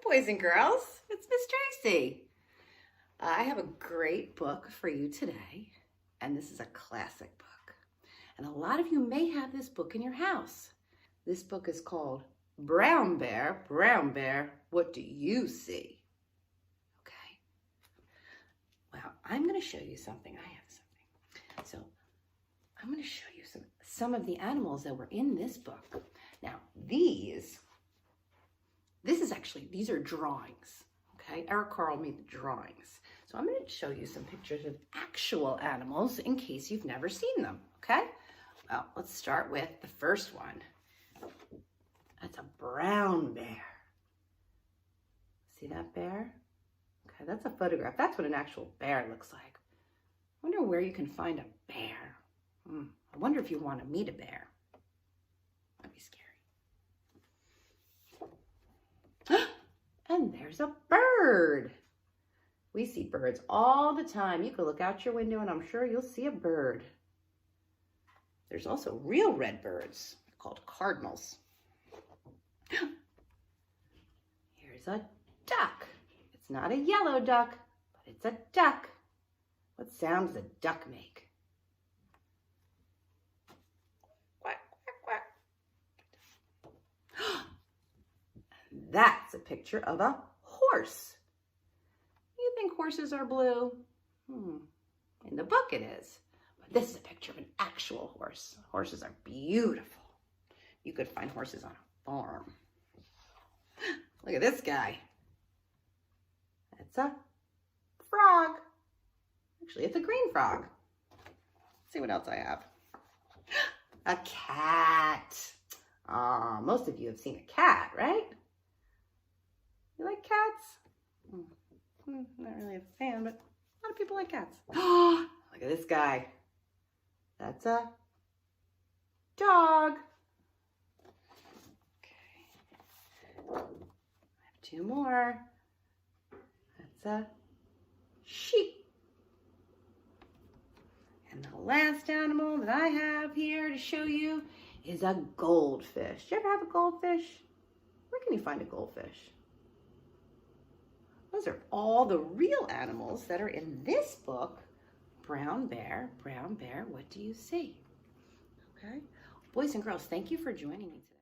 boys and girls. It's Miss Tracy. I have a great book for you today, and this is a classic book. And a lot of you may have this book in your house. This book is called Brown Bear, What Do You See? Okay. Well, I'm going to show you something. I have something. So I'm going to show you some of the animals that were in this book. Now, these are drawings, okay? Eric Carl made the drawings. So I'm going to show you some pictures of actual animals in case you've never seen them, okay? Well, let's start with the first one. That's a brown bear. See that bear? Okay, that's a photograph. That's what an actual bear looks like. I wonder where you can find a bear. I wonder if you want to meet a bear. That'd be scary. And there's a bird. We see birds all the time. You can look out your window and I'm sure you'll see a bird. There's also real red birds called cardinals. Here's a duck. It's not a yellow duck, but it's a duck. What sound does a duck make? Quack, quack, quack. That's a picture of a horse. You think horses are blue? In the book it is. But this is a picture of an actual horse. Horses are beautiful. You could find horses on a farm. Look at this guy. It's a frog. Actually, it's a green frog. Let's see what else I have. A cat. Most of you have seen a cat, right? You like cats? Not really a fan, but a lot of people like cats. Look at this guy. That's a dog. Okay. I have two more. That's a sheep. And the last animal that I have here to show you is a goldfish. Do you ever have a goldfish? Where can you find a goldfish? Those are all the real animals that are in this book, Brown Bear, What Do You See? Okay. Boys and girls, thank you for joining me today.